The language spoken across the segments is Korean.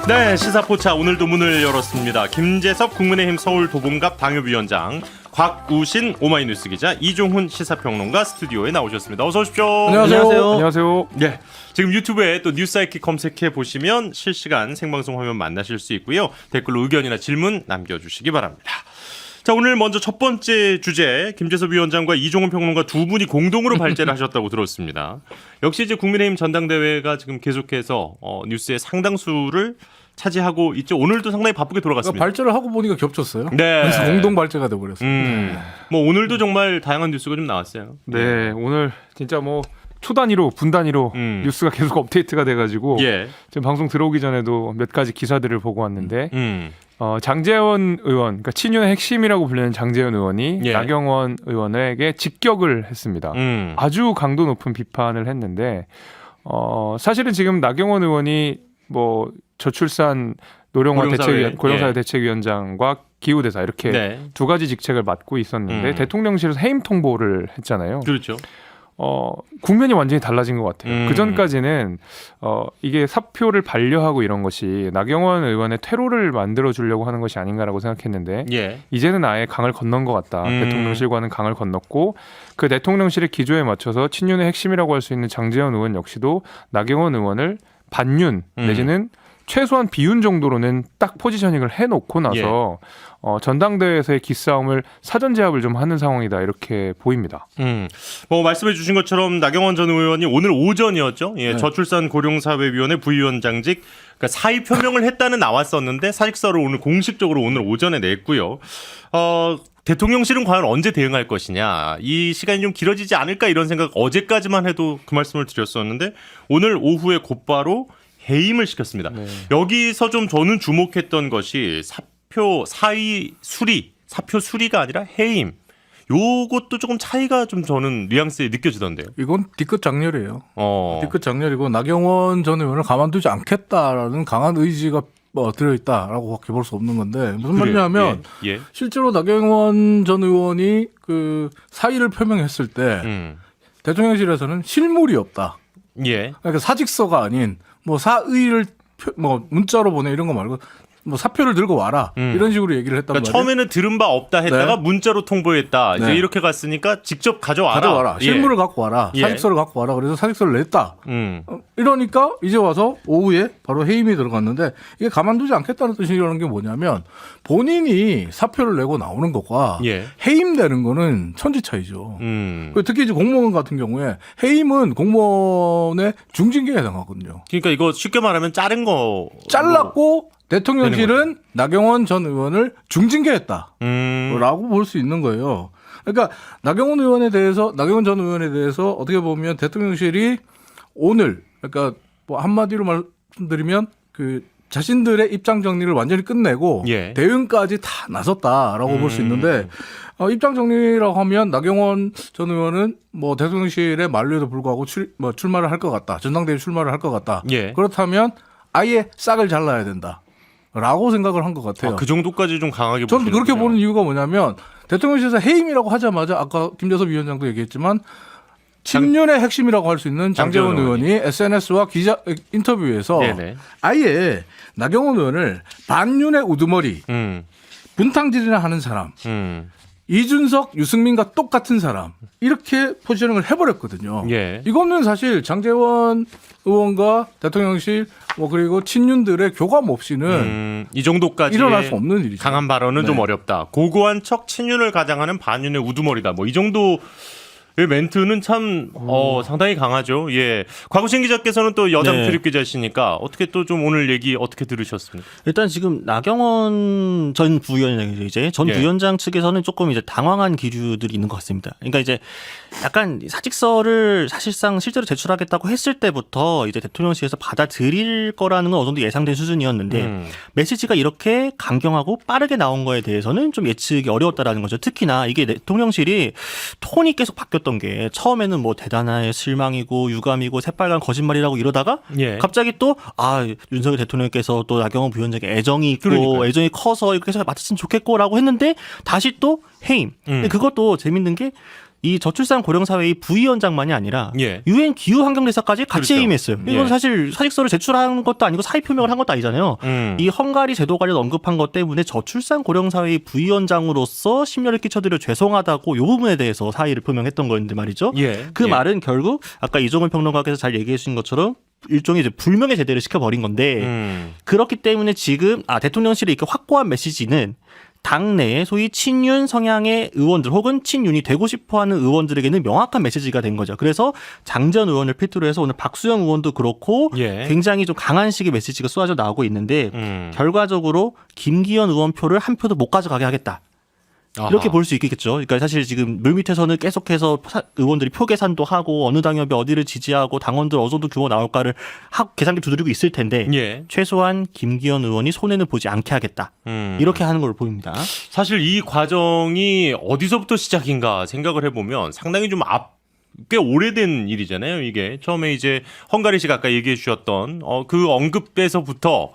네, 시사포차 오늘도 문을 열었습니다. 김재섭 국민의힘 서울도봉갑 당협위원장, 곽우신 오마이뉴스 기자, 이종훈 시사평론가 스튜디오에 나오셨습니다. 어서 오십시오. 안녕하세요. 안녕하세요. 네, 지금 유튜브에 또 뉴스아이키 검색해 보시면 실시간 생방송 화면 만나실 수 있고요. 댓글로 의견이나 질문 남겨주시기 바랍니다. 자, 오늘 먼저 첫 번째 주제, 김재섭 위원장과 이종훈 평론가 두 분이 공동으로 발제를 하셨다고 들었습니다. 역시 이제 국민의힘 전당대회가 지금 계속해서 뉴스의 상당수를 차지하고 있죠. 오늘도 상당히 바쁘게 돌아갔습니다. 그러니까 발제를 하고 보니까 겹쳤어요. 네. 그래서 공동 발제가 돼버렸어요. 뭐 오늘도 정말 다양한 뉴스가 좀 나왔어요. 네, 오늘 진짜 뭐 초 단위로 분 단위로 뉴스가 계속 업데이트가 돼가지고 예. 지금 방송 들어오기 전에도 몇 가지 기사들을 보고 왔는데 장제원 의원, 그러니까 친윤의 핵심이라고 불리는 장제원 의원이 예. 나경원 의원에게 직격을 했습니다. 아주 강도 높은 비판을 했는데 사실은 지금 나경원 의원이 뭐 저출산 노령화 고령사회 예. 대책위원장과 기후대사 이렇게 네. 두 가지 직책을 맡고 있었는데 대통령실에서 해임 통보를 했잖아요. 그렇죠. 국면이 완전히 달라진 것 같아요. 그 전까지는 이게 사표를 반려하고 이런 것이 나경원 의원의 퇴로를 만들어 주려고 하는 것이 아닌가라고 생각했는데 예. 이제는 아예 강을 건넌 것 같다. 대통령실과는 강을 건넜고 그 대통령실의 기조에 맞춰서 친윤의 핵심이라고 할 수 있는 장제원 의원 역시도 나경원 의원을 반윤 내지는 최소한 비윤 정도로는 딱 포지셔닝을 해놓고 나서 전당대회에서의 기싸움을 사전 제압을 좀 하는 상황이다 이렇게 보입니다. 뭐 말씀해 주신 것처럼 나경원 전 의원이 오늘 오전이었죠. 예, 네. 저출산 고령사회위원회 부위원장직 그러니까 사의 표명을 했다는 나왔었는데 사직서를 오늘 공식적으로 오늘 오전에 냈고요. 대통령실은 과연 언제 대응할 것이냐, 이 시간이 좀 길어지지 않을까 이런 생각 어제까지만 해도 그 말씀을 드렸었는데 오늘 오후에 곧바로 해임을 시켰습니다. 네. 여기서 좀 저는 주목했던 것이 사표 수리가 아니라 해임. 요것도 조금 차이가 좀 저는 뉘앙스에 느껴지던데요. 이건 뒤끝 장렬이에요. 어. 뒤끝 장렬이고 나경원 전 의원을 가만두지 않겠다라는 강한 의지가 들어있다라고밖에 볼 수 없는 건데 무슨 말이냐면 예. 실제로 나경원 전 의원이 그 사의를 표명했을 때 대통령실에서는 실물이 없다. 예. 그러니까 사직서가 아닌 뭐 사의를 뭐 문자로 보내 이런 거 말고 뭐 사표를 들고 와라 이런 식으로 얘기를 했단 그러니까 말이에요. 처음에는 들은 바 없다 했다가 네. 문자로 통보했다. 이제 네. 이렇게 갔으니까 직접 가져와라. 예. 실물을 갖고 와라. 예. 사직서를 갖고 와라. 그래서 사직서를 냈다. 이러니까 이제 와서 오후에 바로 해임이 들어갔는데 이게 가만두지 않겠다는 뜻이라는 게 뭐냐면 본인이 사표를 내고 나오는 것과 예. 해임되는 거는 천지 차이죠. 음. 특히 이제 공무원 같은 경우에 해임은 공무원의 중징계에 해당하거든요. 그러니까 이거 쉽게 말하면 자른 거. 잘랐고 대통령실은 나경원 전 의원을 중징계했다라고 음. 볼 수 있는 거예요. 그러니까 나경원 전 의원에 대해서 어떻게 보면 대통령실이 오늘 그러니까 뭐 한마디로 말씀드리면 그 자신들의 입장 정리를 완전히 끝내고 예. 대응까지 다 나섰다라고 볼 수 있는데 입장 정리라고 하면 나경원 전 의원은 뭐 대통령실의 만류에도 불구하고 출마를 할 것 같다. 전당대회 출마를 할 것 같다. 예. 그렇다면 아예 싹을 잘라야 된다. 라고 생각을 한 것 같아요. 그 정도까지 좀 강하게 저는 그렇게 보시는군요. 보는 이유가 뭐냐면 대통령실에서 해임이라고 하자마자 아까 김재섭 위원장도 얘기했지만 친윤의 핵심이라고 할 수 있는 장제원 의원이 SNS와 기자 인터뷰에서 네네. 아예 나경원 의원을 반윤의 우두머리, 분탕질이나 하는 사람, 이준석, 유승민과 똑같은 사람 이렇게 포지셔닝을 해버렸거든요. 예. 이거는 사실 장제원 의원과 대통령실 뭐 그리고 친윤들의 교감 없이는 이 정도까지 일어날 수 없는 일이죠. 강한 발언은 네. 좀 어렵다. 고고한 척 친윤을 가장하는 반윤의 우두머리다. 뭐 이 정도. 이 멘트는 참 상당히 강하죠. 예. 곽우신 기자께서는 또 여장 네. 출입 기자시니까 어떻게 또 좀 오늘 얘기 어떻게 들으셨습니까? 일단 지금 나경원 전 부위원장이죠. 이제 전 예. 부위원장 측에서는 조금 이제 당황한 기류들이 있는 것 같습니다. 그러니까 이제 약간 사직서를 사실상 실제로 제출하겠다고 했을 때부터 이제 대통령실에서 받아들일 거라는 건 어느 정도 예상된 수준이었는데 메시지가 이렇게 강경하고 빠르게 나온 거에 대해서는 좀 예측이 어려웠다라는 거죠. 특히나 이게 대통령실이 톤이 계속 바뀌었던 게 처음에는 뭐 대단한 실망이고 유감이고 새빨간 거짓말이라고 이러다가 예. 갑자기 또 윤석열 대통령께서 또 나경원 부위원장에게 애정이 있고 그러니까요. 애정이 커서 이렇게 해서 맡았으면 좋겠고라고 했는데 다시 또 해임. 근데 그것도 재밌는 게 이 저출산 고령사회의 부위원장만이 아니라 예. 유엔 기후환경대사까지 같이 그렇죠. 해임했어요. 이건 예. 사실 사직서를 제출한 것도 아니고 사의 표명을 한 것도 아니잖아요. 이 헝가리 제도 관련 언급한 것 때문에 저출산 고령사회의 부위원장으로서 심려를 끼쳐드려 죄송하다고 이 부분에 대해서 사의를 표명했던 거였는데 말이죠. 예. 그 예. 말은 결국 아까 이종훈 평론가께서 잘 얘기해 주신 것처럼 일종의 이제 불명예 제대를 시켜버린 건데 그렇기 때문에 지금 대통령실의 이렇게 확고한 메시지는 당내에 소위 친윤 성향의 의원들 혹은 친윤이 되고 싶어하는 의원들에게는 명확한 메시지가 된 거죠. 그래서 장재원 의원을 필두로 해서 오늘 박수영 의원도 그렇고 예. 굉장히 좀 강한 식의 메시지가 쏟아져 나오고 있는데 결과적으로 김기현 의원 표를 한 표도 못 가져가게 하겠다. 이렇게 볼 수 있겠죠. 그러니까 사실 지금 물밑에서는 계속해서 의원들이 표 계산도 하고 어느 당협이 어디를 지지하고 당원들 어느 정도 규모 나올까를 계산기 두드리고 있을 텐데 예. 최소한 김기현 의원이 손해는 보지 않게 하겠다. 이렇게 하는 걸로 보입니다. 사실 이 과정이 어디서부터 시작인가 생각을 해보면 상당히 좀 꽤 오래된 일이잖아요. 이게 처음에 이제 헝가리 씨가 아까 얘기해 주셨던 그 언급에서부터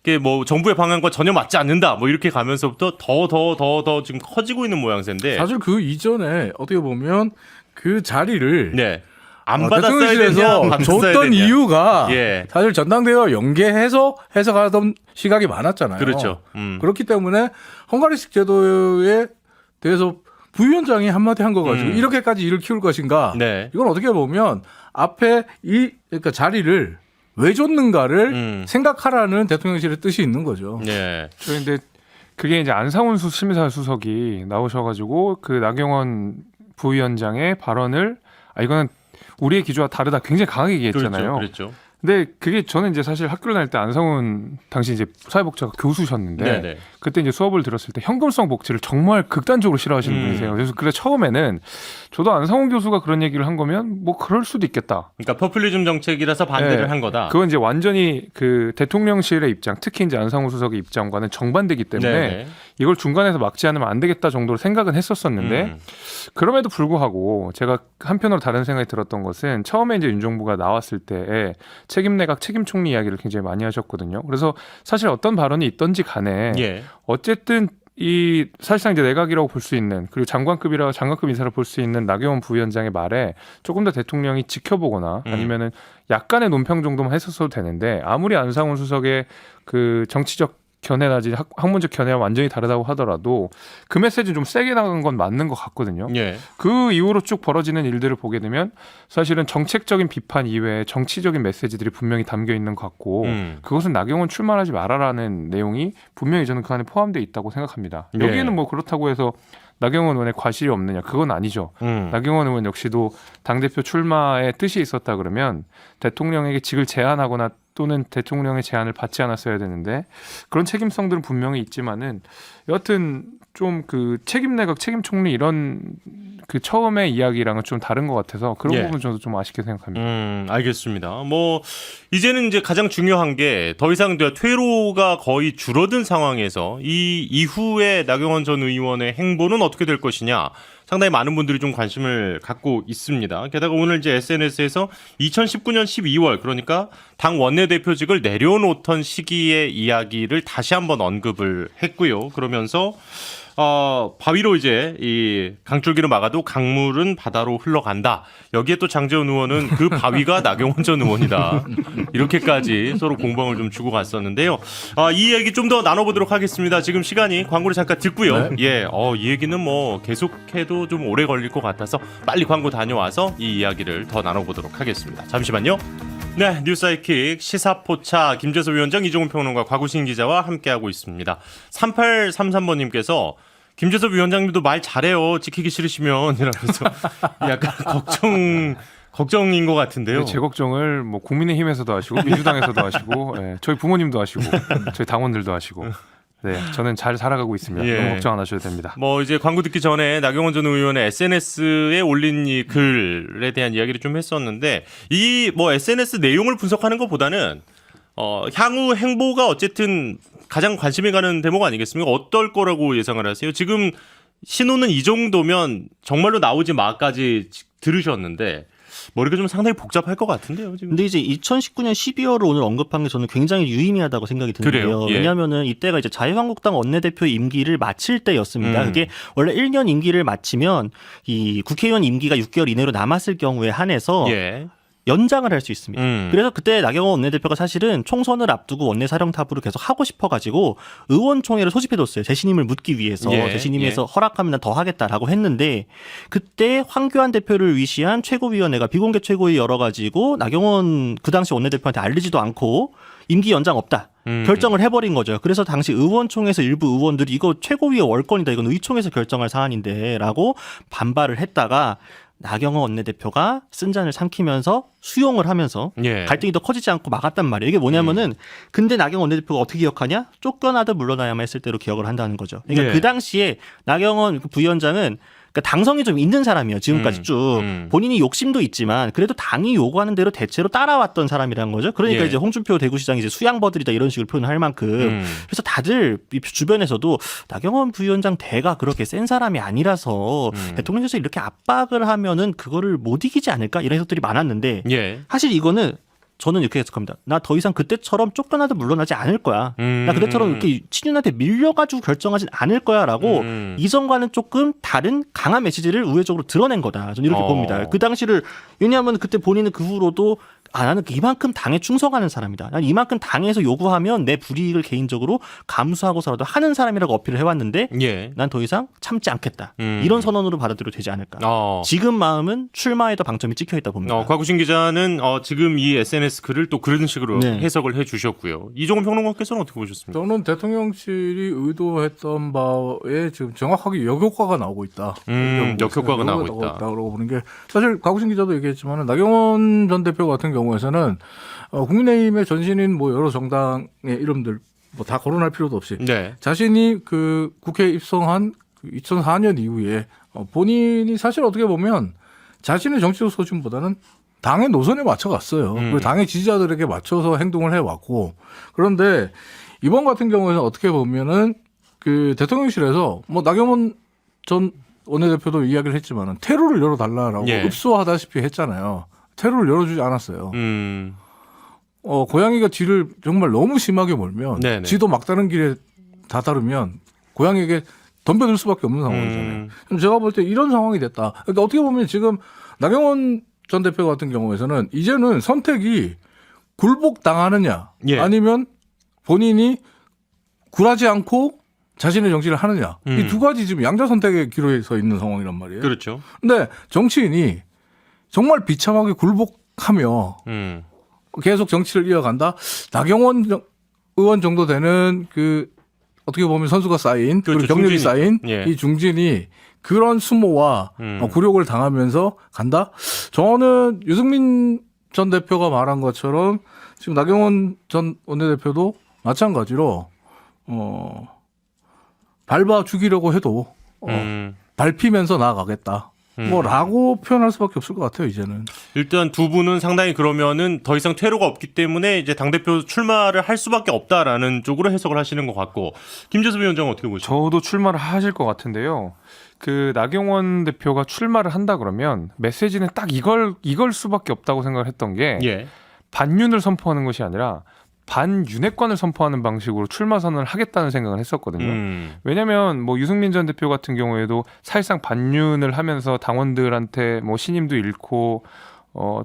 이게 뭐 정부의 방향과 전혀 맞지 않는다. 뭐 이렇게 가면서부터 더 지금 커지고 있는 모양새인데. 사실 그 이전에 어떻게 보면 그 자리를 네. 안 받았어야 되냐, 대통령실에서 받았어야 줬던 되냐. 이유가 예. 사실 전당대회와 연계해서 해석하던 시각이 많았잖아요. 그렇죠. 그렇기 때문에 헝가리식 제도에 대해서 부위원장이 한마디 한 거 가지고 이렇게까지 일을 키울 것인가? 네. 이건 어떻게 보면 앞에 그러니까 자리를 왜 줬는가를 생각하라는 대통령실의 뜻이 있는 거죠. 네. 그런데 그게 이제 안상훈 심사수석이 나오셔가지고 그 나경원 부위원장의 발언을 이거는 우리의 기조와 다르다 굉장히 강하게 얘기했잖아요. 그렇죠. 근데 그게 저는 이제 사실 학교를 다닐 때 안상훈 당시 이제 사회복지가 교수셨는데 네네. 그때 이제 수업을 들었을 때 현금성 복지를 정말 극단적으로 싫어하시는 분이세요. 그래서 처음에는 저도 안상훈 교수가 그런 얘기를 한 거면 뭐 그럴 수도 있겠다. 그러니까 포퓰리즘 정책이라서 반대를 네. 한 거다. 그건 이제 완전히 그 대통령실의 입장, 특히 이제 안상훈 수석의 입장과는 정반대기 때문에 네네. 이걸 중간에서 막지 않으면 안 되겠다 정도로 생각은 했었었는데 그럼에도 불구하고 제가 한편으로 다른 생각이 들었던 것은 처음에 이제 윤 정부가 나왔을 때 책임 내각 책임 총리 이야기를 굉장히 많이 하셨거든요. 그래서 사실 어떤 발언이 있던지 간에 예. 어쨌든 이 사실상 이제 내각이라고 볼 수 있는 그리고 장관급 인사를 볼 수 있는 나경원 부위원장의 말에 조금 더 대통령이 지켜보거나 아니면은 약간의 논평 정도만 했었어도 되는데 아무리 안상훈 수석의 그 정치적 견해나지 학문적 견해와 완전히 다르다고 하더라도 그 메시지는 좀 세게 나간 건 맞는 것 같거든요. 예. 그 이후로 쭉 벌어지는 일들을 보게 되면 사실은 정책적인 비판 이외에 정치적인 메시지들이 분명히 담겨 있는 것 같고 그것은 나경원 출마하지 말아라는 내용이 분명히 저는 그 안에 포함되어 있다고 생각합니다. 예. 여기에는 뭐 그렇다고 해서 나경원 의원의 과실이 없느냐 그건 아니죠. 나경원 의원 역시도 당대표 출마의 뜻이 있었다 그러면 대통령에게 직을 제안하거나 또는 대통령의 제안을 받지 않았어야 되는데 그런 책임성들은 분명히 있지만은 여하튼 좀 그 책임 내각 책임 총리 이런 그 처음의 이야기랑은 좀 다른 것 같아서 그런 예. 부분 저도 좀 아쉽게 생각합니다. 알겠습니다. 뭐 이제는 이제 가장 중요한 게 더 이상 퇴로가 거의 줄어든 상황에서 이 이후에 나경원 전 의원의 행보는 어떻게 될 것이냐. 상당히 많은 분들이 좀 관심을 갖고 있습니다. 게다가 오늘 이제 SNS에서 2019년 12월 그러니까 당 원내대표직을 내려놓던 시기의 이야기를 다시 한번 언급을 했고요. 그러면서 바위로 이제 이 강줄기를 막아도 강물은 바다로 흘러간다. 여기에 또 장재원 의원은 그 바위가 나경원 전 의원이다. 이렇게까지 서로 공방을 좀 주고 갔었는데요. 이 얘기 좀 더 나눠보도록 하겠습니다. 지금 시간이 광고를 잠깐 듣고요. 네. 예, 이 얘기는 뭐 계속해도 좀 오래 걸릴 것 같아서 빨리 광고 다녀와서 이 이야기를 더 나눠보도록 하겠습니다. 잠시만요. 네, 뉴사이킥 시사포차 김재섭 위원장 이종훈 평론가 곽우신 기자와 함께하고 있습니다. 3833번님께서 김재섭 위원장님도 말 잘해요. 지키기 싫으시면 이러면서 약간 걱정인 것 같은데요. 제 걱정을 뭐 국민의힘에서도 하시고 민주당에서도 하시고 저희 부모님도 하시고 저희 당원들도 하시고 네, 저는 잘 살아가고 있습니다. 예. 너무 걱정 안 하셔도 됩니다. 뭐 이제 광고 듣기 전에 나경원 전 의원의 SNS에 올린 이 글에 대한 이야기를 좀 했었는데 이 뭐 SNS 내용을 분석하는 것보다는 향후 행보가 어쨌든 가장 관심이 가는 대목 아니겠습니까? 어떨 거라고 예상을 하세요? 지금 신호는 이 정도면 정말로 나오지 마까지 들으셨는데 머리가 좀 상당히 복잡할 것 같은데요. 지금. 근데 이제 2019년 12월을 오늘 언급한 게 저는 굉장히 유의미하다고 생각이 드는데요. 그래요? 예. 왜냐하면은 이때가 이제 자유한국당 원내대표 임기를 마칠 때였습니다. 그게 원래 1년 임기를 마치면 이 국회의원 임기가 6개월 이내로 남았을 경우에 한해서 예. 연장을 할 수 있습니다. 그래서 그때 나경원 원내대표가 사실은 총선을 앞두고 원내사령탑으로 계속 하고 싶어가지고 의원총회를 소집해뒀어요. 재신임을 묻기 위해서. 예, 재신임에서 허락하면 난 더 하겠다라고 했는데 그때 황교안 대표를 위시한 최고위원회가 비공개 최고위 열어가지고 나경원 그 당시 원내대표한테 알리지도 않고 임기 연장 없다. 결정을 해버린 거죠. 그래서 당시 의원총회에서 일부 의원들이 이거 최고위의 월권이다. 이건 의총에서 결정할 사안인데 라고 반발을 했다가 나경원 원내대표가 쓴 잔을 삼키면서 수용을 하면서 예. 갈등이 더 커지지 않고 막았단 말이에요. 이게 뭐냐면은 근데 나경원 원내대표가 어떻게 기억하냐? 쫓겨나듯 물러나야만 했을 때로 기억을 한다는 거죠. 그러니까 예. 그 당시에 나경원 부위원장은 그러니까 당성이 좀 있는 사람이에요. 지금까지 쭉 본인이 욕심도 있지만 그래도 당이 요구하는 대로 대체로 따라왔던 사람이라는 거죠. 그러니까 예. 이제 홍준표 대구시장이 이제 수양버들이다 이런 식으로 표현할 만큼 그래서 다들 주변에서도 나경원 부위원장 대가 그렇게 센 사람이 아니라서 대통령실에서 이렇게 압박을 하면은 그거를 못 이기지 않을까 이런 해석들이 많았는데 예. 사실 이거는 저는 이렇게 해석합니다. 나 더 이상 그때처럼 쫓겨나도 물러나지 않을 거야. 나 그때처럼 이렇게 친윤한테 밀려가지고 결정하진 않을 거야라고 이전과는 조금 다른 강한 메시지를 우회적으로 드러낸 거다. 저는 이렇게 봅니다. 그 당시를 왜냐하면 그때 본인은 그 후로도 나는 이만큼 당에 충성하는 사람이다. 난 이만큼 당에서 요구하면 내 불이익을 개인적으로 감수하고서라도 하는 사람이라고 어필을 해왔는데 예. 난 더 이상 참지 않겠다. 이런 선언으로 받아들여도 되지 않을까. 어. 지금 마음은 출마에도 방점이 찍혀 있다 봅니다. 곽우신 기자는 지금 이 SNS 글을 또 그런 식으로 네. 해석을 해주셨고요. 이종훈 평론가께서는 어떻게 보셨습니까? 저는 대통령실이 의도했던 바에 지금 정확하게 역효과가 나오고 있다. 역효과가 나오고 있다. 그러고 보는 게 사실 곽우신 기자도 얘기했지만 나경원 전 대표 같은 경우에는 국민의힘의 전신인 뭐 여러 정당의 이름들 뭐 다 거론할 필요도 없이 네. 자신이 그 국회에 입성한 2004년 이후에 본인이 사실 어떻게 보면 자신의 정치적 소신보다는 당의 노선에 맞춰갔어요. 그리고 당의 지지자들에게 맞춰서 행동을 해왔고 그런데 이번 같은 경우에는 어떻게 보면은 그 대통령실에서 뭐 나경원 전 원내대표도 이야기를 했지만은 테러를 열어달라라고 예. 읍소하다시피 했잖아요. 테러를 열어주지 않았어요. 고양이가 쥐를 정말 너무 심하게 몰면 네네. 쥐도 막다른 길에 다다르면 고양이에게 덤벼들 수밖에 없는 상황이잖아요. 그럼 제가 볼 때 이런 상황이 됐다. 그러니까 어떻게 보면 지금 나경원 전 대표 같은 경우에는 이제는 선택이 굴복당하느냐 예. 아니면 본인이 굴하지 않고 자신의 정치를 하느냐 이 두 가지 지금 양자 선택의 기로에 서 있는 상황이란 말이에요. 그렇죠. 근데 정치인이 정말 비참하게 굴복하며 계속 정치를 이어간다. 나경원 의원 정도 되는 그 어떻게 보면 선수가 쌓인 그렇죠. 그리고 경력이 중진이. 쌓인 예. 이 중진이 그런 수모와 굴욕을 당하면서 간다. 저는 유승민 전 대표가 말한 것처럼 지금 나경원 전 원내대표도 마찬가지로 밟아 죽이려고 해도 밟히면서 나아가겠다. 뭐라고 표현할 수밖에 없을 것 같아요. 이제는. 일단 두 분은 상당히 그러면은 더 이상 퇴로가 없기 때문에 이제 당대표 출마를 할 수밖에 없다라는 쪽으로 해석을 하시는 것 같고 김재섭 위원장은 어떻게 보시죠? 저도 출마를 하실 것 같은데요. 그 나경원 대표가 출마를 한다 그러면 메시지는 딱 이걸 수밖에 없다고 생각을 했던 게 예. 반윤을 선포하는 것이 아니라 반윤핵관을 선포하는 방식으로 출마 선언을 하겠다는 생각을 했었거든요. 왜냐하면 뭐 유승민 전 대표 같은 경우에도 사실상 반윤을 하면서 당원들한테 뭐 신임도 잃고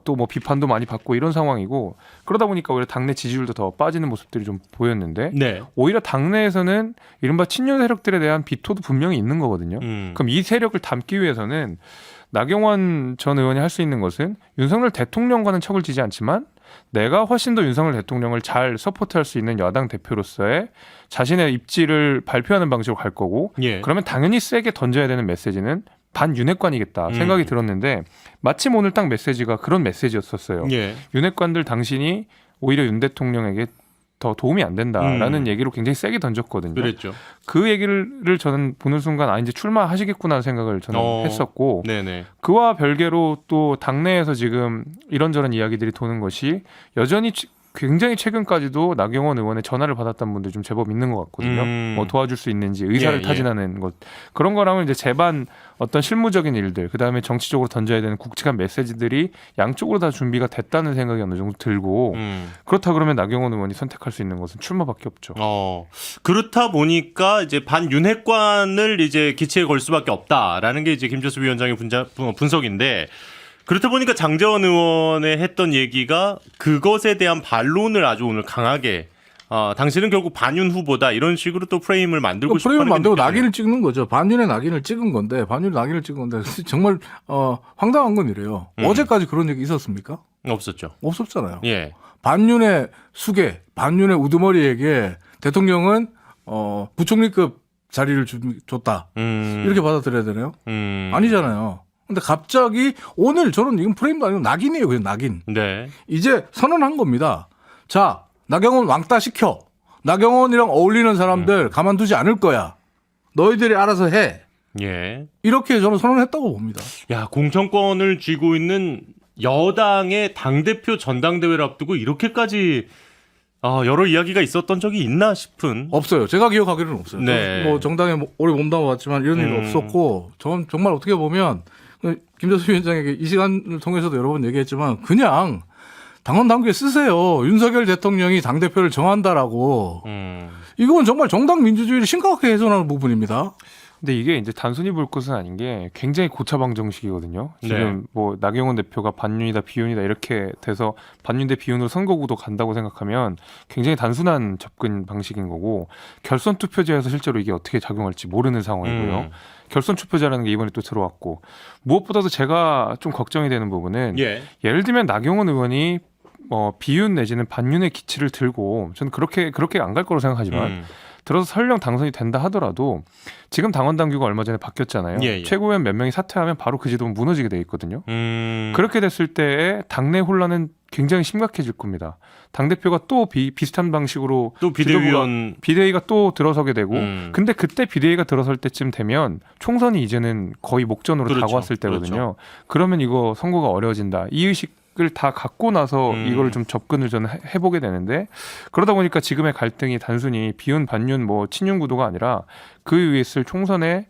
또 뭐 비판도 많이 받고 이런 상황이고 그러다 보니까 오히려 당내 지지율도 더 빠지는 모습들이 좀 보였는데 네. 오히려 당내에서는 이른바 친윤 세력들에 대한 비토도 분명히 있는 거거든요. 그럼 이 세력을 담기 위해서는 나경원 전 의원이 할 수 있는 것은 윤석열 대통령과는 척을 지지 않지만 내가 훨씬 더 윤석열 대통령을 잘 서포트할 수 있는 여당 대표로서의 자신의 입지를 발표하는 방식으로 갈 거고 예. 그러면 당연히 세게 던져야 되는 메시지는 반윤핵관이겠다 생각이 들었는데 마침 오늘 딱 메시지가 그런 메시지였었어요. 예. 윤핵관들 당신이 오히려 윤 대통령에게 더 도움이 안 된다라는 얘기로 굉장히 세게 던졌거든요. 그랬죠. 그 얘기를 저는 보는 순간 이제 출마하시겠구나 생각을 저는 했었고 네네. 그와 별개로 또 당내에서 지금 이런저런 이야기들이 도는 것이 여전히 굉장히 최근까지도 나경원 의원의 전화를 받았던 분들 좀 제법 있는 것 같거든요. 뭐 도와줄 수 있는지 의사를 예, 예. 타진하는 것 그런 거랑은 이제 제반 어떤 실무적인 일들 그다음에 정치적으로 던져야 되는 굵직한 메시지들이 양쪽으로 다 준비가 됐다는 생각이 어느 정도 들고 그렇다 그러면 나경원 의원이 선택할 수 있는 것은 출마밖에 없죠. 그렇다 보니까 이제 반윤핵관을 이제 기치에 걸 수밖에 없다라는 게 이제 김재수 위원장의 분석인데 그렇다 보니까 장제원 의원의 했던 얘기가 그것에 대한 반론을 아주 오늘 강하게 당신은 결국 반윤 후보다 이런 식으로 또 프레임을 만들고 싶어 프레임을 하는 만들고 게 낙인을 찍는 거죠. 반윤의 낙인을 찍은 건데 정말 황당한 건 이래요. 어제까지 그런 얘기 있었습니까? 없었죠. 없었잖아요. 예. 반윤의 수계, 반윤의 우두머리에게 대통령은 부총리급 자리를 줬다. 이렇게 받아들여야 되나요? 아니잖아요. 근데 갑자기 오늘 저는 이건 프레임도 아니고 낙인이에요. 그냥 낙인. 네. 이제 선언한 겁니다. 자, 나경원 왕따 시켜. 나경원이랑 어울리는 사람들 가만두지 않을 거야. 너희들이 알아서 해. 예. 이렇게 저는 선언했다고 봅니다. 야, 공천권을 쥐고 있는 여당의 당대표 전당대회를 앞두고 이렇게까지 여러 이야기가 있었던 적이 있나 싶은. 없어요. 제가 기억하기로는 없어요. 네. 뭐 정당에 오래 몸담아봤지만 이런 일은 없었고 저는 정말 어떻게 보면 김재수 위원장에게 이 시간을 통해서도 여러 번 얘기했지만 그냥 당원 당규에 쓰세요. 윤석열 대통령이 당대표를 정한다라고. 이건 정말 정당 민주주의를 심각하게 훼손하는 부분입니다. 근데 이게 이제 단순히 볼 것은 아닌 게 굉장히 고차방 정식이거든요. 지금 네. 뭐 나경원 대표가 반윤이다 비윤이다 이렇게 돼서 반윤 대 비윤으로 선거구도 간다고 생각하면 굉장히 단순한 접근 방식인 거고 결선 투표제에서 실제로 이게 어떻게 작용할지 모르는 상황이고요. 결선 투표제라는 게 이번에 또 들어왔고 무엇보다도 제가 좀 걱정이 되는 부분은 예. 예를 들면 나경원 의원이 비윤 내지는 반윤의 기치를 들고 저는 그렇게 안 갈 거라고 생각하지만 들어서 설령 당선이 된다 하더라도 지금 당원 당규가 얼마 전에 바뀌었잖아요. 예. 최고위원 몇 명이 사퇴하면 바로 그 지도는 무너지게 돼 있거든요. 그렇게 됐을 때 당내 혼란은 굉장히 심각해질 겁니다. 당대표가 또 비슷한 방식으로 또 비대위가 또 들어서게 되고 근데 그때 비대위가 들어설 때쯤 되면 총선이 이제는 거의 목전으로 그렇죠. 다가왔을 때거든요. 그렇죠. 그러면 이거 선거가 어려워진다. 이 의식을 다 갖고 나서 이거를 좀 접근을 저는 해보게 되는데 그러다 보니까 지금의 갈등이 단순히 비윤 반윤 뭐 친윤 구도가 아니라 그 위에 있을 총선에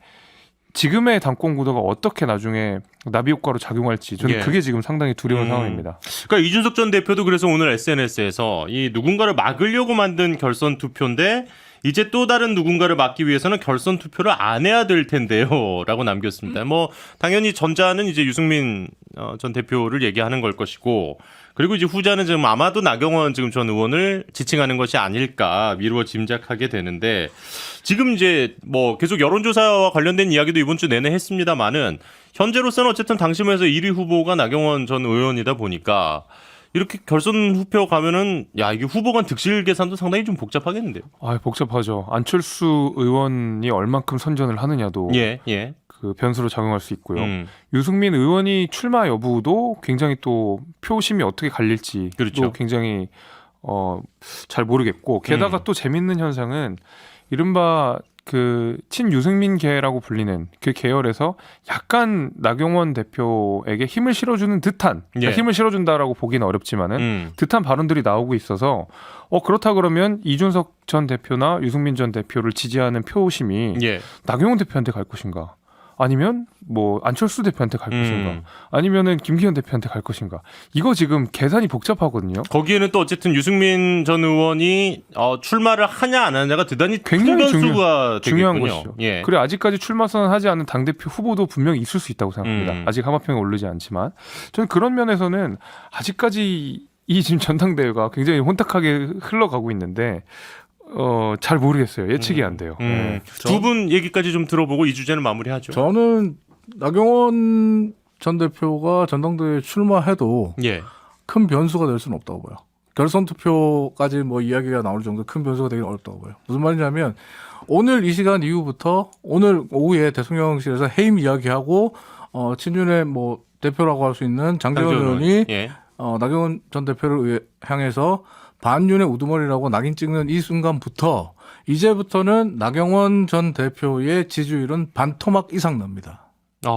지금의 당권 구도가 어떻게 나중에 나비 효과로 작용할지 저는 예. 그게 지금 상당히 두려운 상황입니다. 그러니까 이준석 전 대표도 그래서 오늘 SNS에서 이 누군가를 막으려고 만든 결선 투표인데 이제 또 다른 누군가를 막기 위해서는 결선 투표를 안 해야 될 텐데요라고 남겼습니다. 뭐 당연히 전자는 이제 유승민 전 대표를 얘기하는 걸 것이고 그리고 이제 후자는 지금 아마도 나경원 지금 전 의원을 지칭하는 것이 아닐까 미루어 짐작하게 되는데 지금 이제 뭐 계속 여론조사와 관련된 이야기도 이번 주 내내 했습니다만은 현재로서는 어쨌든 당심에서 1위 후보가 나경원 전 의원이다 보니까 이렇게 결선 후표 가면은 야 이게 후보 간 득실 계산도 상당히 좀 복잡하겠는데요. 복잡하죠. 안철수 의원이 얼만큼 선전을 하느냐도 예. 그 변수로 작용할 수 있고요. 유승민 의원이 출마 여부도 굉장히 또 표심이 어떻게 갈릴지 그렇죠. 또 굉장히 잘 모르겠고 게다가 또 재밌는 현상은 이른바 그 친유승민계라고 불리는 그 계열에서 약간 나경원 대표에게 힘을 실어주는 듯한 그러니까 힘을 실어준다라고 보기는 어렵지만은 듯한 발언들이 나오고 있어서 그렇다 그러면 이준석 전 대표나 유승민 전 대표를 지지하는 표심이 나경원 대표한테 갈 것인가? 아니면 뭐 안철수 대표한테 갈 것인가? 아니면은 김기현 대표한테 갈 것인가? 이거 지금 계산이 복잡하거든요. 거기에는 또 어쨌든 유승민 전 의원이 출마를 하냐 안 하냐가 대단히 굉장히 큰 변수가 중요한 되겠군요. 것이죠. 예. 그래 아직까지 출마 선언하지 않은 당대표 후보도 분명히 있을 수 있다고 생각합니다. 아직 하마평에 오르지 않지만 저는 그런 면에서는 아직까지 이 지금 전당대회가 굉장히 혼탁하게 흘러가고 있는데 잘 모르겠어요. 예측이 안 돼요. 두 분 얘기까지 좀 들어보고 이 주제는 마무리하죠. 저는 나경원 전 대표가 전당대회에 출마해도 큰 변수가 될 수는 없다고 봐요. 결선 투표까지 뭐 이야기가 나올 정도 큰 변수가 되긴 어렵다고 봐요. 무슨 말이냐면 오늘 이 시간 이후부터 오늘 오후에 대통령실에서 해임 이야기하고 친윤의 뭐 대표라고 할 수 있는 장제원 의원이 나경원 전 대표를 향해서 반윤의 우두머리라고 낙인 찍는 이 순간부터 이제부터는 나경원 전 대표의 지지율은 반토막 이상 납니다.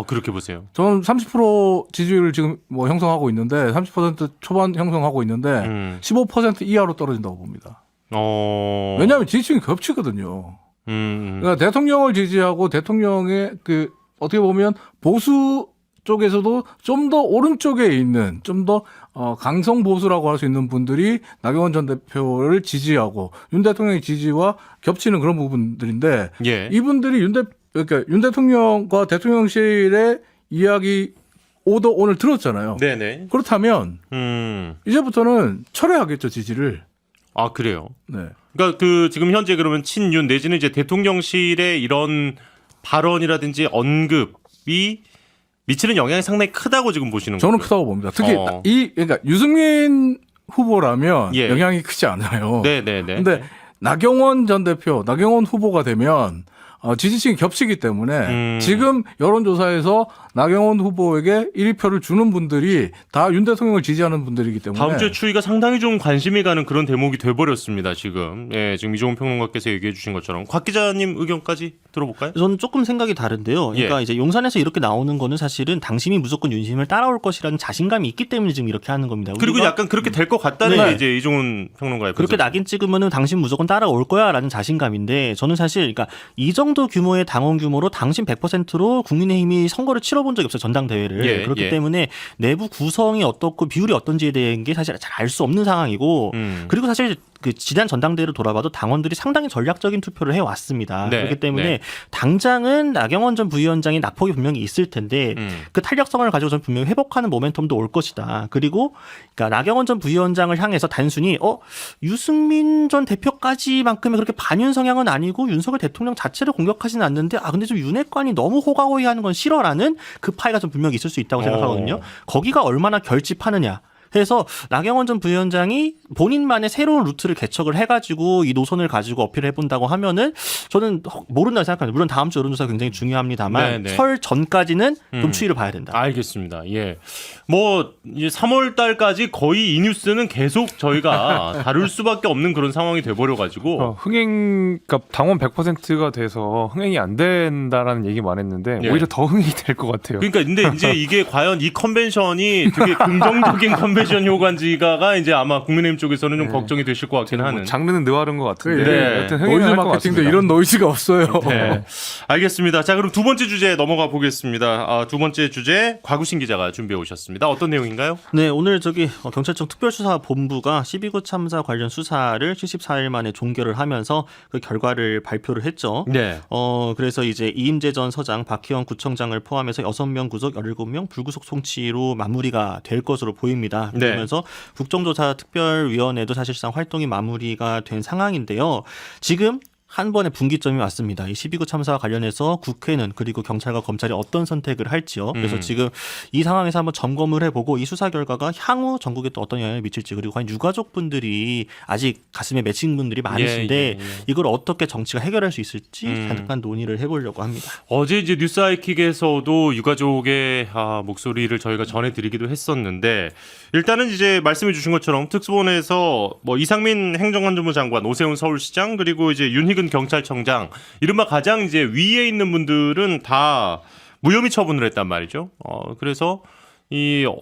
그렇게 보세요. 저는 30% 지지율을 지금 뭐 형성하고 있는데 30% 초반 형성하고 있는데 15% 이하로 떨어진다고 봅니다. 왜냐하면 지지층이 겹치거든요. 그러니까 대통령을 지지하고 대통령의 그 어떻게 보면 보수 쪽에서도 좀 더 오른쪽에 있는 좀 더 강성 보수라고 할 수 있는 분들이 나경원 전 대표를 지지하고 윤 대통령의 지지와 겹치는 그런 부분들인데 예. 이분들이 그러니까 윤 대통령과 대통령실의 이야기 오도 오늘 들었잖아요. 네네. 그렇다면 이제부터는 철회하겠죠, 지지를. 그래요. 네. 그러니까 지금 현재 그러면 친윤 내지는 이제 대통령실의 이런 발언이라든지 언급이 미치는 영향이 상당히 크다고 지금 보시는 거죠? 저는 크다고 봅니다. 특히 그러니까 유승민 후보라면 예. 영향이 크지 않아요. 네네네. 근데 나경원 전 대표, 나경원 후보가 되면 지지층이 겹치기 때문에 지금 여론조사에서 나경원 후보에게 1위표를 주는 분들이 다 윤 대통령을 지지하는 분들이기 때문에 다음 주에 추이가 상당히 좀 관심이 가는 그런 대목이 돼버렸습니다. 지금 지금 이종훈 평론가께서 얘기해 주신 것처럼 곽 기자님 의견까지 들어볼까요? 저는 조금 생각이 다른데요. 그러니까 예. 이제 용산에서 이렇게 나오는 거는 사실은 당신이 무조건 윤심을 따라올 것이라는 자신감이 있기 때문에 지금 이렇게 하는 겁니다. 그리고 우리가 약간 그렇게 될 것 같다는 네. 게 이제 이종훈 평론가의 그렇게 분석. 낙인 찍으면은 당신 무조건 따라올 거야라는 자신감인데 저는 사실 그러니까 이 정도 규모의 당원 규모로 당신 100%로 국민의힘이 선거를 치러본 적이 없어요. 전당대회를. 예, 그렇기 예. 때문에 내부 구성이 어떻고 비율이 어떤지에 대한 게 사실 잘 알 수 없는 상황이고 그리고 사실 그 지난 전당대회를 돌아봐도 당원들이 상당히 전략적인 투표를 해왔습니다. 네, 그렇기 때문에 네. 당장은 나경원 전 부위원장이 낙폭이 분명히 있을 텐데 그 탄력성을 가지고 저는 분명히 회복하는 모멘텀도 올 것이다. 그리고 그러니까 나경원 전 부위원장을 향해서 단순히 유승민 전 대표까지만큼의 그렇게 반윤 성향은 아니고 윤석열 대통령 자체를 공격하지는 않는데 근데 좀 윤핵관이 너무 호가호위하는 건 싫어라는 그 파이가 좀 분명히 있을 수 있다고 생각하거든요. 거기가 얼마나 결집하느냐. 해서 나경원 전 부위원장이 본인만의 새로운 루트를 개척을 해가지고 이 노선을 가지고 어필을 해본다고 하면은 저는 모른다고 생각합니다. 물론 다음 주 여론조사가 굉장히 중요합니다만 네네. 설 전까지는 좀 추이를 봐야 된다. 알겠습니다. 예. 뭐 이제 3월 달까지 거의 이 뉴스는 계속 저희가 다룰 수밖에 없는 그런 상황이 돼 버려 가지고 그러니까 당원 100%가 돼서 흥행이 안 된다라는 얘기만 했는데 예. 오히려 더 흥행이 될 것 같아요. 그러니까 근데 이제 이게 과연 이 컨벤션이 되게 긍정적인 컨벤션 효과인지가 이제 아마 국민의힘 쪽에서는 좀 걱정이 되실 것 같긴 하는. 장르는 느와른 것 같은데 네. 여튼 노이즈 흥행을 할것 마케팅도 같습니다. 이런 노이즈가 없어요. 네. 알겠습니다. 자, 그럼 두 번째 주제 넘어가 보겠습니다. 두 번째 주제 곽우신 기자가 준비해 오셨습니다. 어떤 내용인가요? 네, 오늘 경찰청 특별수사본부가 12구 참사 관련 수사를 74일 만에 종결을 하면서 그 결과를 발표를 했죠. 네. 그래서 이제 이임재 전 서장, 박희원 구청장을 포함해서 6명 구속, 17명 불구속 송치로 마무리가 될 것으로 보입니다. 네. 그러면서 국정조사 특별위원회도 사실상 활동이 마무리가 된 상황인데요. 지금 한 번의 분기점이 왔습니다. 이 12구 참사와 관련해서 국회는 그리고 경찰과 검찰이 어떤 선택을 할지요. 그래서 지금 이 상황에서 한번 점검을 해보고 이 수사 결과가 향후 전국에 또 어떤 영향을 미칠지 그리고 과연 유가족분들이 아직 가슴에 맺힌 분들이 많으신데 이걸 어떻게 정치가 해결할 수 있을지 잠깐 논의를 해보려고 합니다. 어제 이제 뉴스 하이킥에서도 유가족의 목소리를 저희가 전해드리기도 했었는데 일단은 이제 말씀해 주신 것처럼 특수본에서 뭐 이상민 행정안전부 장관, 오세훈 서울시장 그리고 이제 윤희근 경찰청장 이른바 가장 이제 위에 있는 분들은 다 무혐의 처분을 했단 말이죠. 그래서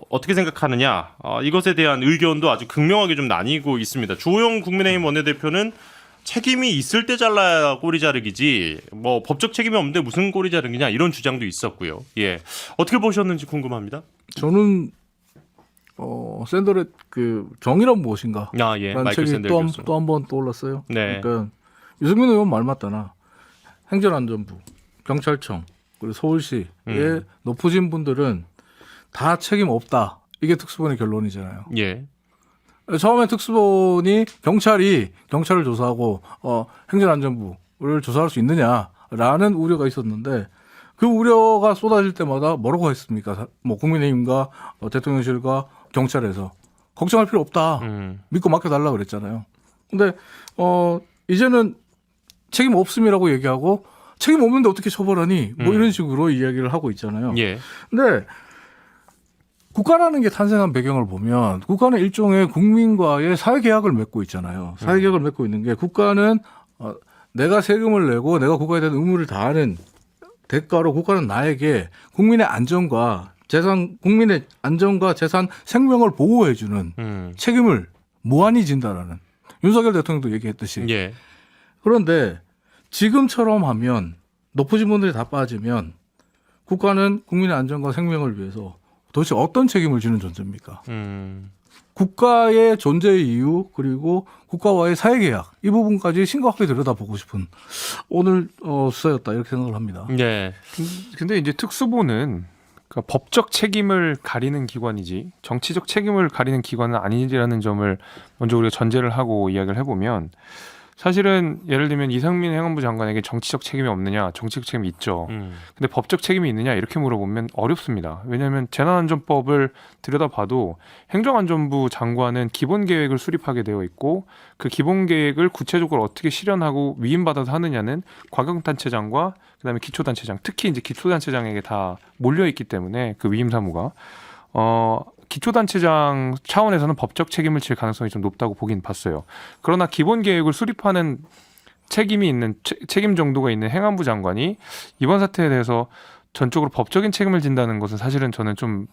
어떻게 생각하느냐 이것에 대한 의견도 아주 극명하게 좀 나뉘고 있습니다. 주호영 국민의힘 원내대표는 책임이 있을 때 잘라야 꼬리 자르기지 뭐 법적 책임이 없는데 무슨 꼬리 자르기냐 이런 주장도 있었고요. 예, 어떻게 보셨는지 궁금합니다. 저는 샌더의 그 정의란 무엇인가? 예, 라는 마이클 책이 샌델 교수. 또 한 번 떠올랐어요. 네. 그러니까 유승민 의원 말 맞다나 행정안전부, 경찰청 그리고 서울시의 높으신 분들은 다 책임 없다. 이게 특수본의 결론이잖아요. 예, 처음에 특수본이 경찰을 조사하고 행정안전부를 조사할 수 있느냐라는 우려가 있었는데 그 우려가 쏟아질 때마다 뭐라고 했습니까? 뭐 국민의힘과 대통령실과 경찰에서 걱정할 필요 없다. 믿고 맡겨달라 그랬잖아요. 근데 이제는 책임 없음이라고 얘기하고 책임 없는데 어떻게 처벌하니? 뭐 이런 식으로 이야기를 하고 있잖아요. 예, 근데 국가라는 게 탄생한 배경을 보면 국가는 일종의 국민과의 사회계약을 맺고 있잖아요. 사회계약을 맺고 있는 게 국가는 내가 세금을 내고 내가 국가에 대한 의무를 다하는 대가로 국가는 나에게 국민의 안전과 재산, 생명을 보호해주는 책임을 무한히 진다라는 윤석열 대통령도 얘기했듯이. 예. 그런데 지금처럼 하면 높으신 분들이 다 빠지면 국가는 국민의 안전과 생명을 위해서 도대체 어떤 책임을 지는 존재입니까? 국가의 존재의 이유 그리고 국가와의 사회계약 이 부분까지 심각하게 들여다보고 싶은 오늘 수사였다 이렇게 생각을 합니다. 예. 근데 이제 특수부는 그러니까 법적 책임을 가리는 기관이지 정치적 책임을 가리는 기관은 아니라는 점을 먼저 우리가 전제를 하고 이야기를 해보면 사실은 예를 들면 이상민 행안부 장관에게 정치적 책임이 없느냐, 정치적 책임이 있죠. 근데 법적 책임이 있느냐 이렇게 물어보면 어렵습니다. 왜냐하면 재난안전법을 들여다봐도 행정안전부 장관은 기본계획을 수립하게 되어 있고 그 기본계획을 구체적으로 어떻게 실현하고 위임받아서 하느냐는 과경단체장과 그다음에 기초단체장, 특히 이제 기초단체장에게 다 몰려 있기 때문에 그 위임 사무가 기초단체장 차원에서는 법적 책임을 질 가능성이 좀 높다고 보긴 봤어요. 그러나 기본 계획을 수립하는 책임이 있는 책임 정도가 있는 행안부 장관이 이번 사태에 대해서 전적으로 법적인 책임을 진다는 것은 사실은 저는 좀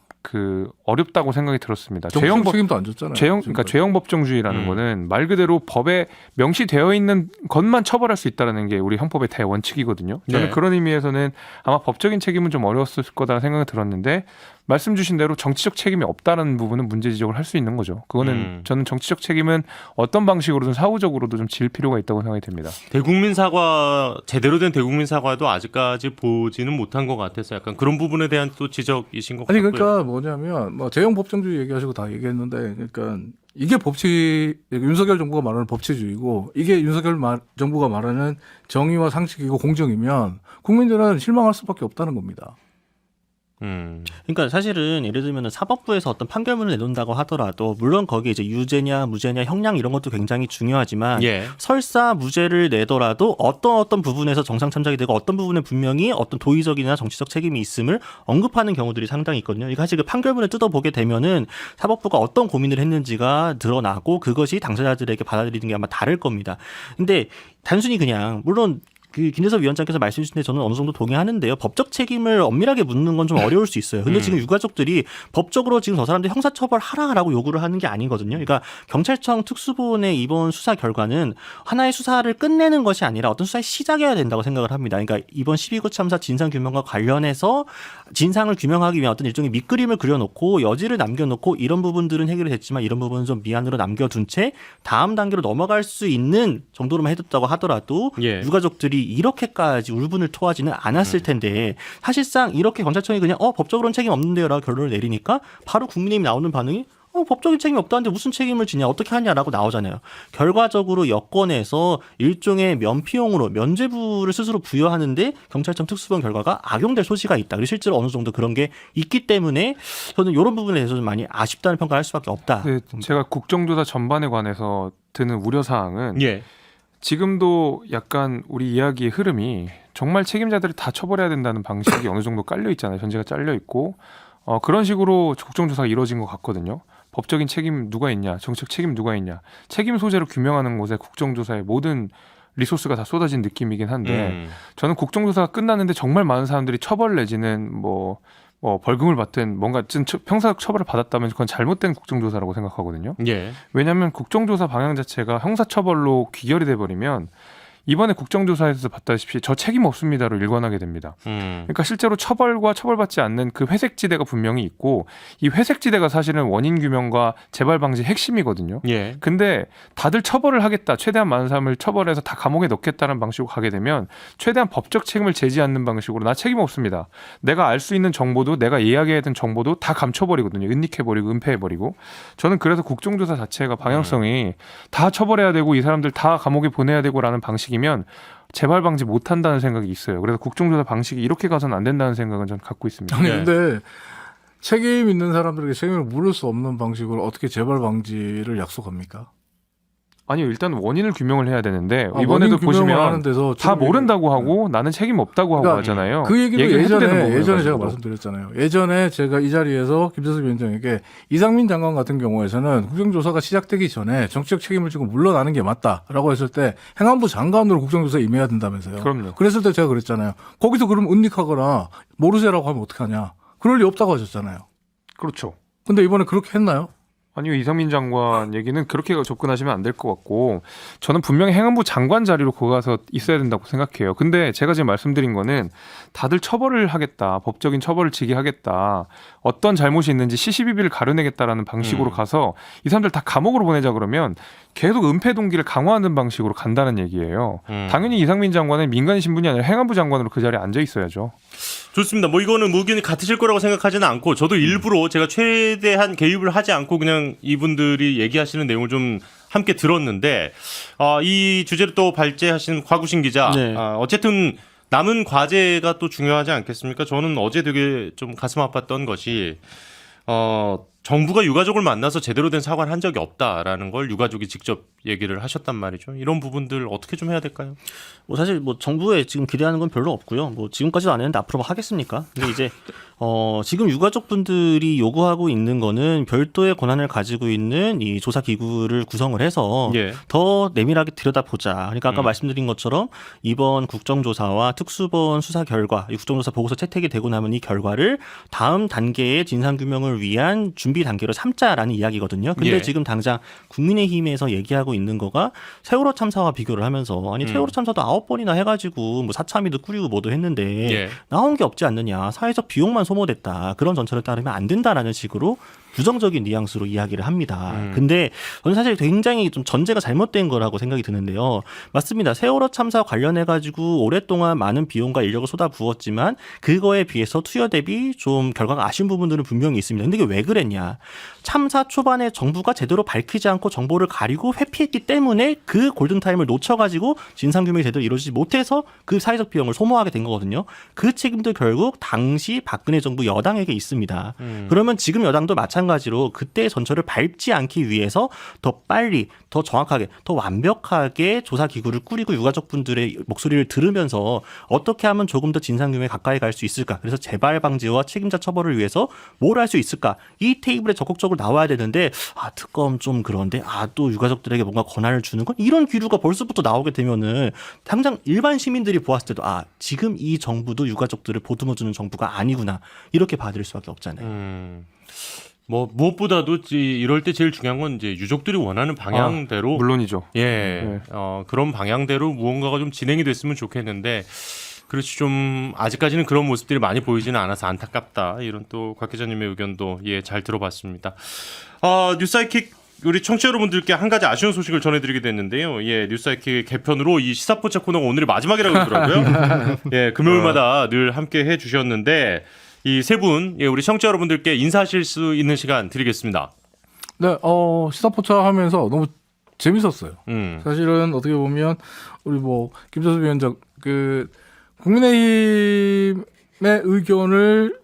어렵다고 생각이 들었습니다. 정치적 책임도 안 줬잖아요. 그러니까 죄형 법정주의라는 거는 말 그대로 법에 명시되어 있는 것만 처벌할 수 있다는 게 우리 헌법의 대원칙이거든요. 저는 네. 그런 의미에서는 아마 법적인 책임은 좀 어려웠을 거다라는 생각이 들었는데 말씀 주신 대로 정치적 책임이 없다는 부분은 문제 지적을 할 수 있는 거죠. 그거는 저는 정치적 책임은 어떤 방식으로든 사후적으로도 좀 질 필요가 있다고 생각이 됩니다. 대국민 사과 제대로 된 대국민 사과도 아직까지 보지는 못한 것 같아서 약간 그런 부분에 대한 또 지적이신 것 아니 같고요. 그러니까 뭐냐면 뭐 재형 법정주의 얘기하시고 다 얘기했는데 그러니까 이게 윤석열 정부가 말하는 법치주의고 이게 윤석열 정부가 말하는 정의와 상식이고 공정이면 국민들은 실망할 수밖에 없다는 겁니다. 그러니까 사실은 예를 들면 사법부에서 어떤 판결문을 내놓는다고 하더라도 물론 거기에 이제 유죄냐 무죄냐 형량 이런 것도 굉장히 중요하지만 예. 설사 무죄를 내더라도 어떤 부분에서 정상 참작이 되고 어떤 부분에 분명히 어떤 도의적이나 정치적 책임이 있음을 언급하는 경우들이 상당히 있거든요. 그러니까 사실 그 판결문을 뜯어보게 되면은 사법부가 어떤 고민을 했는지가 드러나고 그것이 당사자들에게 받아들이는 게 아마 다를 겁니다. 근데 단순히 그냥 물론 김재섭 위원장께서 말씀 주신 데 저는 어느 정도 동의하는데요. 법적 책임을 엄밀하게 묻는 건 좀 어려울 수 있어요. 근데 지금 유가족들이 법적으로 지금 저 사람들이 형사처벌 하라라고 요구를 하는 게 아니거든요. 그러니까 경찰청 특수본의 이번 수사 결과는 하나의 수사를 끝내는 것이 아니라 어떤 수사의 시작이어야 된다고 생각을 합니다. 그러니까 이번 12구 참사 진상규명과 관련해서 진상을 규명하기 위한 어떤 일종의 밑그림을 그려놓고 여지를 남겨놓고 이런 부분들은 해결이 됐지만 이런 부분은 좀 미안으로 남겨둔 채 다음 단계로 넘어갈 수 있는 정도로만 해뒀다고 하더라도 예. 유가족들이 이렇게까지 울분을 토하지는 않았을 텐데 사실상 이렇게 경찰청이 그냥 법적으로는 책임 없는데요 라고 결론을 내리니까 바로 국민의힘이 나오는 반응이 법적인 책임이 없다는데 무슨 책임을 지냐 어떻게 하냐라고 나오잖아요. 결과적으로 여권에서 일종의 면피용으로 면죄부를 스스로 부여하는데 경찰청 특수본 결과가 악용될 소지가 있다. 그리고 실제로 어느 정도 그런 게 있기 때문에 저는 이런 부분에 대해서 좀 많이 아쉽다는 평가를 할 수밖에 없다. 네, 제가 국정조사 전반에 관해서 드는 우려사항은 예. 지금도 약간 우리 이야기의 흐름이 정말 책임자들을 다 처벌해야 된다는 방식이 어느 정도 깔려 있잖아요. 전제가 잘려 있고 그런 식으로 국정조사가 이루어진 것 같거든요. 법적인 책임 누가 있냐, 정책 책임 누가 있냐, 책임 소재로 규명하는 곳에 국정조사의 모든 리소스가 다 쏟아진 느낌이긴 한데 저는 국정조사가 끝났는데 정말 많은 사람들이 처벌 내지는 뭐 벌금을 받든 뭔가 형사적 처벌을 받았다면 그건 잘못된 국정조사라고 생각하거든요. 예. 왜냐하면 국정조사 방향 자체가 형사처벌로 귀결이 돼버리면 이번에 국정조사에서 봤다시피 저 책임 없습니다로 일관하게 됩니다. 그러니까 실제로 처벌과 처벌받지 않는 그 회색지대가 분명히 있고 이 회색지대가 사실은 원인 규명과 재발 방지 핵심이거든요. 예. 근데 다들 처벌을 하겠다. 최대한 많은 사람을 처벌해서 다 감옥에 넣겠다는 방식으로 가게 되면 최대한 법적 책임을 제지 않는 방식으로 나 책임 없습니다. 내가 알 수 있는 정보도 내가 이야기해야 되는 정보도 다 감춰버리거든요. 은닉해버리고 은폐해버리고. 저는 그래서 국정조사 자체가 방향성이 다 처벌해야 되고 이 사람들 다 감옥에 보내야 되고라는 방식이면 재발 방지 못한다는 생각이 있어요. 그래서 국정조사 방식이 이렇게 가서는 안 된다는 생각은 저는 갖고 있습니다. 아니 네. 근데 책임 있는 사람들에게 책임을 물을 수 없는 방식으로 어떻게 재발 방지를 약속합니까? 아니요, 일단 원인을 규명을 해야 되는데 아, 이번에도 원인 규명을 보시면 하는 데서 다 지금 모른다고 하고 나는 책임 없다고 하고 그러니까 하잖아요. 그 얘기도 얘기를 해도 되는 예전에 부분을 제가 가지고. 말씀드렸잖아요. 예전에 제가 이 자리에서 김재섭 위원장에게 이상민 장관 같은 경우에서는 국정조사가 시작되기 전에 정치적 책임을 지고 물러나는 게 맞다라고 했을 때 행안부 장관으로 국정조사에 임해야 된다면서요. 그럼요. 그랬을 때 제가 그랬잖아요. 거기서 그럼 은닉하거나 모르세라고 하면 어떡하냐. 그럴 리 없다고 하셨잖아요. 그렇죠. 근데 이번에 그렇게 했나요? 아니요, 이상민 장관 얘기는 그렇게 접근하시면 안 될 것 같고 저는 분명히 행안부 장관 자리로 거기 가서 있어야 된다고 생각해요. 근데 제가 지금 말씀드린 거는 다들 처벌을 하겠다, 법적인 처벌을 지게 하겠다, 어떤 잘못이 있는지 시시비비를 가려내겠다라는 방식으로 가서 이 사람들 다 감옥으로 보내자 그러면 계속 은폐 동기를 강화하는 방식으로 간다는 얘기예요. 당연히 이상민 장관은 민간 신분이 아니라 행안부 장관으로 그 자리에 앉아 있어야죠. 좋습니다. 뭐 이거는 의견이 같으실 거라고 생각하지는 않고 저도 일부러 제가 최대한 개입을 하지 않고 그냥 이분들이 얘기하시는 내용을 좀 함께 들었는데 이 주제를 또 발제하신 곽우신 기자 네. 어쨌든 남은 과제가 또 중요하지 않겠습니까? 저는 어제 되게 좀 가슴 아팠던 것이 정부가 유가족을 만나서 제대로 된 사과를 한 적이 없다라는 걸 유가족이 직접 얘기를 하셨단 말이죠. 이런 부분들 어떻게 좀 해야 될까요? 뭐 사실 뭐 정부에 지금 기대하는 건 별로 없고요. 뭐 지금까지도 안 했는데 앞으로 뭐 하겠습니까? 근데 이제 지금 유가족분들이 요구하고 있는 거는 별도의 권한을 가지고 있는 이 조사 기구를 구성을 해서 예. 더 내밀하게 들여다보자. 그러니까 아까 말씀드린 것처럼 이번 국정조사와 특수본 수사 결과, 이 국정조사 보고서 채택이 되고 나면 이 결과를 다음 단계의 진상규명을 위한 준비 단계로 삼자라는 이야기거든요. 근데 예. 지금 당장 국민의힘에서 얘기하고 있는 거가 세월호 참사와 비교를 하면서 아니 세월호 참사도 9번이나 해가지고 뭐 사참위도 꾸리고 뭐도 했는데 예. 나온 게 없지 않느냐. 사회적 비용만 소모됐다. 그런 전철을 따르면 안 된다라는 식으로 부정적인 뉘앙스로 이야기를 합니다. 근데 저는 사실 굉장히 좀 전제가 잘못된 거라고 생각이 드는데요. 맞습니다. 세월호 참사 관련해가지고 오랫동안 많은 비용과 인력을 쏟아부었지만 그거에 비해서 투여 대비 좀 결과가 아쉬운 부분들은 분명히 있습니다. 근데 이게 왜 그랬냐. 참사 초반에 정부가 제대로 밝히지 않고 정보를 가리고 회피했기 때문에 그 골든타임을 놓쳐가지고 진상규명이 제대로 이루어지지 못해서 그 사회적 비용을 소모하게 된 거거든요. 그 책임도 결국 당시 박근혜 정부 여당에게 있습니다. 그러면 지금 여당도 마찬가지로 그때의 전철을 밟지 않기 위해서 더 빨리, 더 정확하게, 더 완벽하게 조사기구를 꾸리고 유가족분들의 목소리를 들으면서 어떻게 하면 조금 더 진상규명에 가까이 갈 수 있을까. 그래서 재발 방지와 책임자 처벌을 위해서 뭘 할 수 있을까. 이 테이블에 적극적으로 나와야 되는데 특검 좀 그런데 또 유가족들에게 뭔가 권한을 주는 건 이런 기류가 벌써부터 나오게 되면은 당장 일반 시민들이 보았을 때도 지금 이 정부도 유가족들을 보듬어주는 정부가 아니구나. 이렇게 봐드릴 수밖에 없잖아요. 뭐 무엇보다도 이럴 때 제일 중요한 건 이제 유족들이 원하는 방향대로 물론이죠. 예, 그런 방향대로 무언가가 좀 진행이 됐으면 좋겠는데 그렇지 좀 아직까지는 그런 모습들이 많이 보이지는 않아서 안타깝다. 이런 또 곽 기자님의 의견도 잘 들어봤습니다. 뉴스사이킥 우리 청취자 여러분들께 한 가지 아쉬운 소식을 전해드리게 됐는데요. 뉴스사이킥 개편으로 이 시사포차 코너가 오늘이 마지막이라고 하더라고요. 금요일마다 늘 함께 해주셨는데 이 세 분, 우리 청취자 여러분들께 인사하실 수 있는 시간 드리겠습니다. 네, 시사포차 하면서 너무 재밌었어요. 음. 사실은 어떻게 보면 우리 김재섭 위원장 국민의힘의 의견을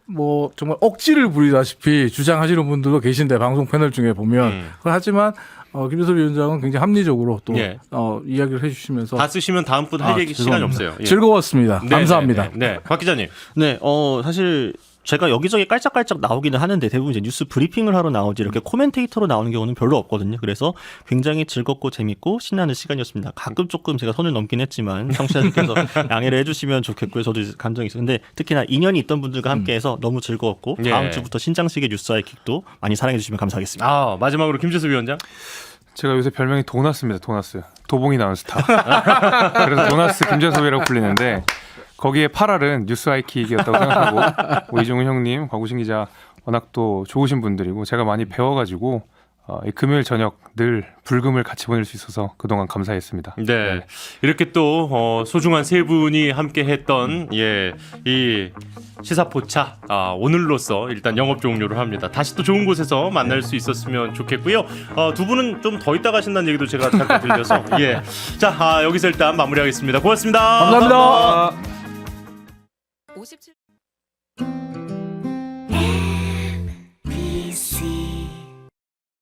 정말 억지를 부리다시피 주장하시는 분들도 계신데 방송 패널 중에 보면 하지만 김재섭 위원장은 굉장히 합리적으로 또 이야기를 해주시면서 다 쓰시면 다음 분 할 얘기 시간이 없어요. 즐거웠습니다. 네, 감사합니다. 네, 곽 기자님. 네, 사실 제가 여기저기 깔짝깔짝 나오기는 하는데 대부분 이제 뉴스 브리핑을 하러 나오지 이렇게 코멘테이터로 나오는 경우는 별로 없거든요. 그래서 굉장히 즐겁고 재밌고 신나는 시간이었습니다. 가끔 조금 제가 선을 넘긴 했지만 청취자들께서 양해를 해주시면 좋겠고요. 저도 감정이 있어요. 근데 특히나 인연이 있던 분들과 함께해서 너무 즐거웠고 다음 주부터 신장식의 뉴스하이킥도 많이 사랑해 주시면 감사하겠습니다. 마지막으로 김재섭 위원장. 제가 요새 별명이 도나스입니다. 도나스. 도봉이 나온 스타. 그래서 도나스 김재섭이라고 불리는데 거기에 8알은 뉴스 하이킥이었다고 생각하고 이종훈 형님, 곽우신 기자 워낙 또 좋으신 분들이고 제가 많이 배워가지고 이 금요일 저녁 늘 불금을 같이 보낼 수 있어서 그동안 감사했습니다. 네. 이렇게 또 소중한 세 분이 함께 했던 이 시사포차 오늘로써 일단 영업 종료를 합니다. 다시 또 좋은 곳에서 만날 수 있었으면 좋겠고요. 두 분은 좀 더 있다 가신다는 얘기도 제가 잠깐 들려서 자, 여기서 일단 마무리하겠습니다. 고맙습니다. 감사합니다. 57